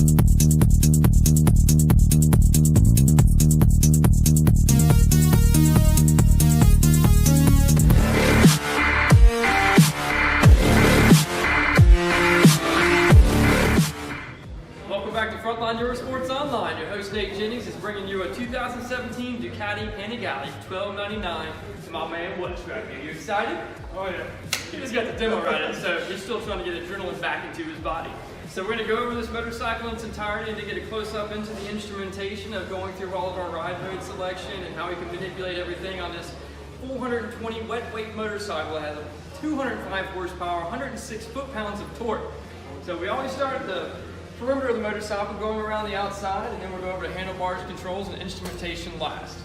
Welcome back to Frontline Eurosports Online. Your host Nate Jennings is bringing you a 2017 Ducati Panigale $12.99 to my man Wes right here. You excited? Oh yeah. He just got the demo right, so he's still trying to get adrenaline back into his body. So we're going to go over this motorcycle in its entirety to get a close-up into the instrumentation of going through all of our ride mode selection and how we can manipulate everything on this 420 wet weight motorcycle that has a 205 horsepower, 106 foot-pounds of torque. So we always start at the perimeter of the motorcycle, going around the outside, and then we'll go over to handlebars, controls, and instrumentation last.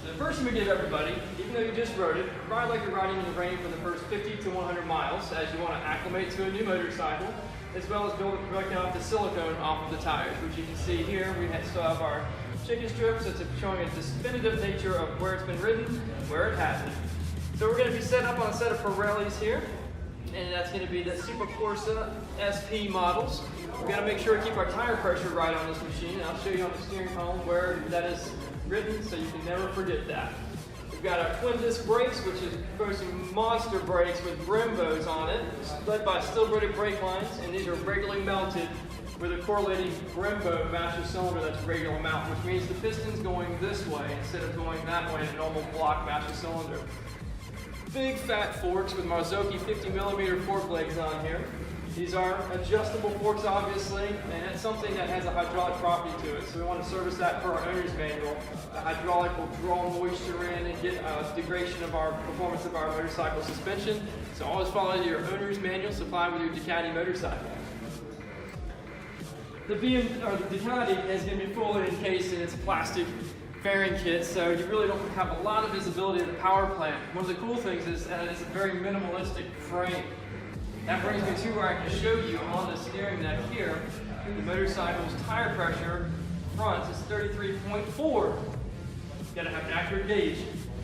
So the first thing we give everybody, even though you just rode it, ride like you're riding in the rain for the first 50 to 100 miles as you want to acclimate to a new motorcycle, as well as breaking off the silicone off of the tires, which you can see here. We still have our chicken strips that's showing a definitive nature of where it's been ridden, where it hasn't. So we're going to be set up on a set of Pirellis here, and that's going to be the Super Corsa SP models. We've got to make sure to keep our tire pressure right on this machine. I'll show you on the steering column where that is written, so you can never forget that. We've got our twin disc brakes, which is boasting monster brakes with Brembos on it, led by steel-braided brake lines, and these are regularly mounted with a correlating Brembo master cylinder that's radial mount, which means the piston's going this way instead of going that way in a normal block master cylinder. Big fat forks with Marzocchi 50mm fork legs on here. These are adjustable forks, obviously, and it's something that has a hydraulic property to it, so we want to service that per our owner's manual. The hydraulic will draw moisture in and get degradation of our performance of our motorcycle suspension, so always follow your owner's manual supplied with your Ducati motorcycle. The Ducati is going to be fully encased in its plastic fairing kit, so you really don't have a lot of visibility of the power plant. One of the cool things is that it's a very minimalistic frame. That brings me to where I can show you on the steering deck here, the motorcycle's tire pressure front is 33.4. You gotta have an accurate gauge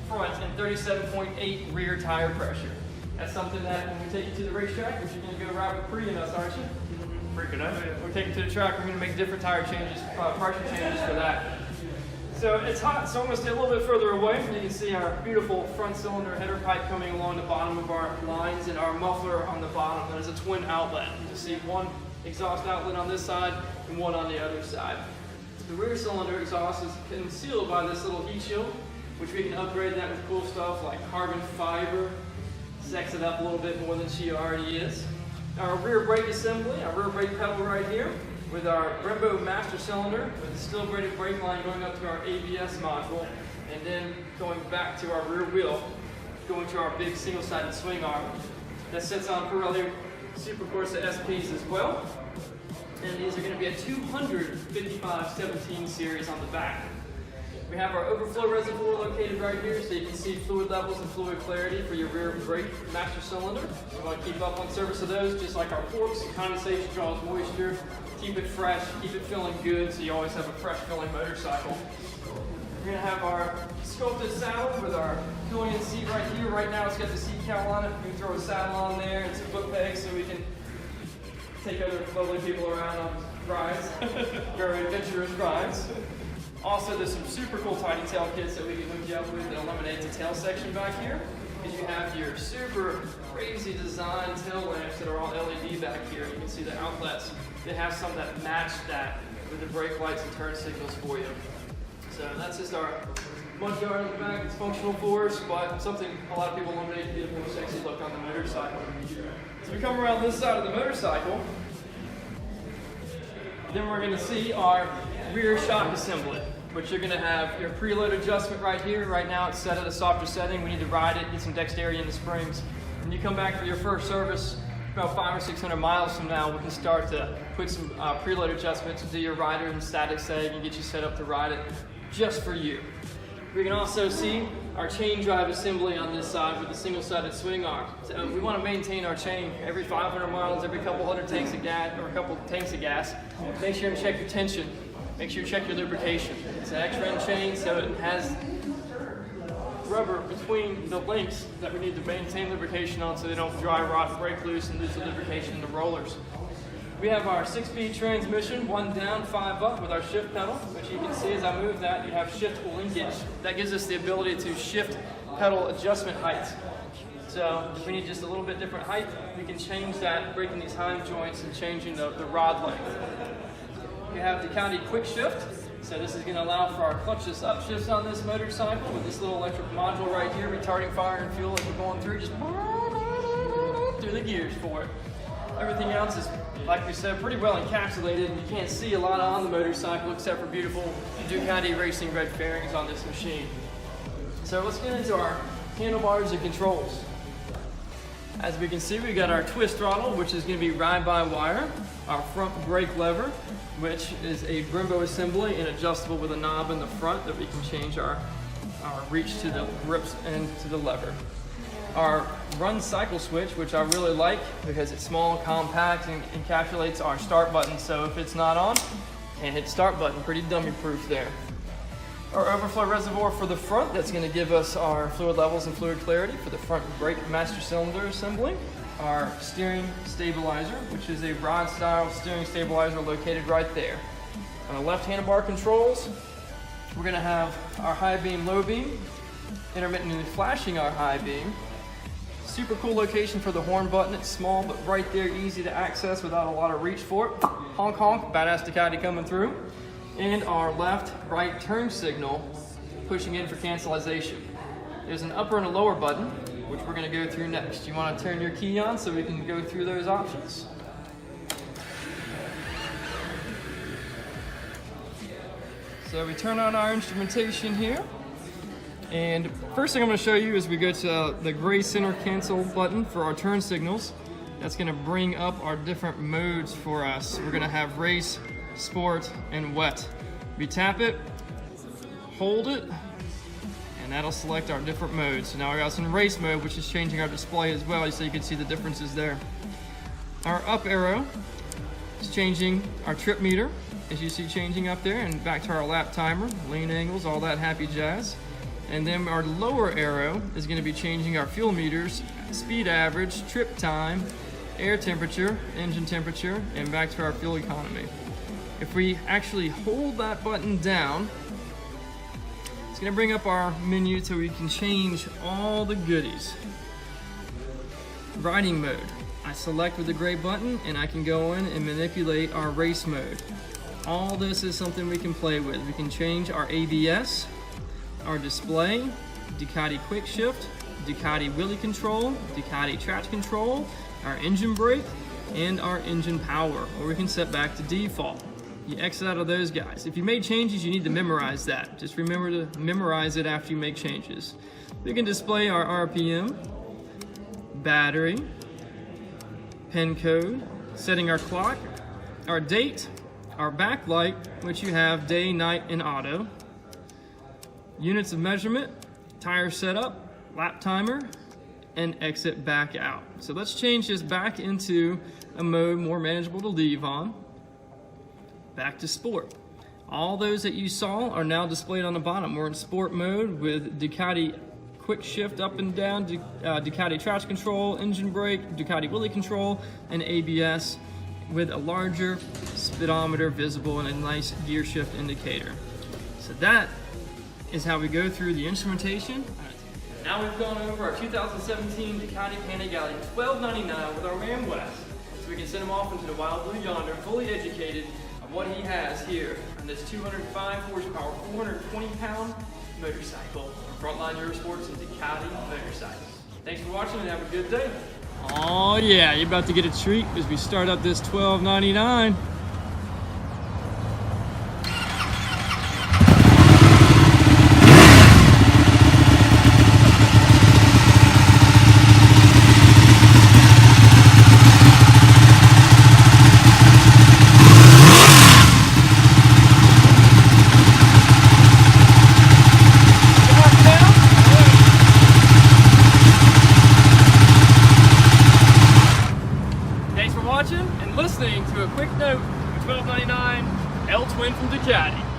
front and 37.8 rear tire pressure. That's something that when we take you to the racetrack, which you're gonna go ride with Pri and us, aren't you? Freaking out. We're taking to the track, we're gonna make different tire changes, pressure changes for that. So it's hot, so I'm going to stay a little bit further away. You can see our beautiful front cylinder header pipe coming along the bottom of our lines and our muffler on the bottom. There's a twin outlet. You can see one exhaust outlet on this side and one on the other side. The rear cylinder exhaust is concealed by this little heat shield, which we can upgrade that with cool stuff like carbon fiber, sex it up a little bit more than she already is. Our rear brake assembly, our rear brake pedal right here, with our Brembo master cylinder with the steel braided brake line going up to our ABS module, and then going back to our rear wheel, going to our big single-sided swing arm that sits on Pirelli Super Corsa SPs as well. And these are going to be a 255/17 series on the back. We have our overflow reservoir located right here, so you can see fluid levels and fluid clarity for your rear brake master cylinder. You want to keep up on service of those, just like our forks. Condensation draws moisture, keep it fresh, keep it feeling good, so you always have a fresh feeling motorcycle. We're going to have our sculpted saddle with our pillion seat right here. Right now it's got the seat cowl on it. We can throw a saddle on there and some foot pegs so we can take other lovely people around on rides, very adventurous rides. Also, there's some super cool tiny tail kits that we can hook you up with that eliminate the tail section back here. Because you have your super crazy design tail lamps that are all LED back here. You can see the outlets. They have some that match that with the brake lights and turn signals for you. So that's just our mud guard on the back. It's functional for us, but something a lot of people eliminate to get a more sexy look on the motorcycle. So we come around this side of the motorcycle. Then we're going to see our rear shock assembly, which you're going to have your preload adjustment right here. Right now it's set at a softer setting. We need to ride it, get some dexterity in the springs. When you come back for your first service, about 500 or 600 miles from now, we can start to put some preload adjustments to do your rider and static seg and get you set up to ride it just for you. We can also see our chain drive assembly on this side with the single-sided swing arm. So we want to maintain our chain every 500 miles, every couple hundred tanks of gas, or a couple tanks of gas. Make sure and check your tension. Make sure you check your lubrication. It's an X-Ren chain, so it has rubber between the links that we need to maintain lubrication on so they don't dry rot, break loose, and lose the lubrication in the rollers. We We have our 6-speed transmission, 1 down, 5 up with our shift pedal, which you can see as I move that, you have shift linkage. That gives us the ability to shift pedal adjustment heights. So if we need just a little bit different height, we can change that, breaking these hind joints and changing the rod length. We have Ducati quick shift. So this is going to allow for our clutchless upshifts on this motorcycle with this little electric module right here, retarding fire and fuel as we're going through, just through the gears for it. Everything else is, like we said, pretty well encapsulated, and you can't see a lot on the motorcycle except for beautiful Ducati racing red fairings on this machine. So let's get into our handlebars and controls. As we can see, we got our twist throttle, which is going to be ride-by-wire, our front brake lever, which is a Brembo assembly and adjustable with a knob in the front that we can change our reach to the grips and to the lever. Our run cycle switch, which I really like because it's small, compact, and encapsulates our start button. So if it's not on, can't hit start button. Pretty dummy proof there. Our overflow reservoir for the front, that's going to give us our fluid levels and fluid clarity for the front brake master cylinder assembly. Our steering stabilizer, which is a rod style steering stabilizer located right there. On the left handlebar controls, we're going to have our high beam, low beam, intermittently flashing our high beam. Super cool location for the horn button. It's small, but right there, easy to access without a lot of reach for it. Honk honk, badass Ducati coming through. And our left-right turn signal, pushing in for cancelization. There's an upper and a lower button, which we're going to go through next. You want to turn your key on so we can go through those options. So we turn on our instrumentation here. And first thing I'm going to show you is we go to the gray center cancel button for our turn signals. That's going to bring up our different modes for us. We're going to have race, sport, and wet. We tap it, hold it, and that'll select our different modes. So now I got us in race mode, which is changing our display as well, so you can see the differences there. Our up arrow is changing our trip meter, as you see changing up there, and back to our lap timer, lane angles, all that happy jazz. And then our lower arrow is going to be changing our fuel meters, speed average, trip time, air temperature, engine temperature, and back to our fuel economy. If we actually hold that button down, it's going to bring up our menu so we can change all the goodies. Riding mode. I select with the gray button and I can go in and manipulate our race mode. All this is something we can play with. We can change our ABS, our display, Ducati quick shift, Ducati wheelie control, Ducati traction control, our engine brake, and our engine power, or we can set back to default. You exit out of those guys. If you made changes, you need to memorize that. Just remember to memorize it after you make changes. We can display our RPM, battery, pin code, setting our clock, our date, our backlight, which you have day, night, and auto, units of measurement, tire setup, lap timer, and exit back out. So let's change this back into a mode more manageable to leave on. Back to sport. All those that you saw are now displayed on the bottom. We're in sport mode with Ducati quick shift up and down, Ducati traction control, engine brake, Ducati wheelie control, and ABS with a larger speedometer visible and a nice gear shift indicator. So that is how we go through the instrumentation. Now we've gone over our 2017 Ducati Panigale $12.99 with our man Wes, so we can send him off into the wild blue yonder, fully educated on what he has here on this 205 horsepower, 420-pound motorcycle, Frontline Eurosports and Ducati motorcycles. Thanks for watching and have a good day. Oh yeah, you're about to get a treat as we start up this $12.99. Listening to a quick note, $12.99 L-Twin from Ducati.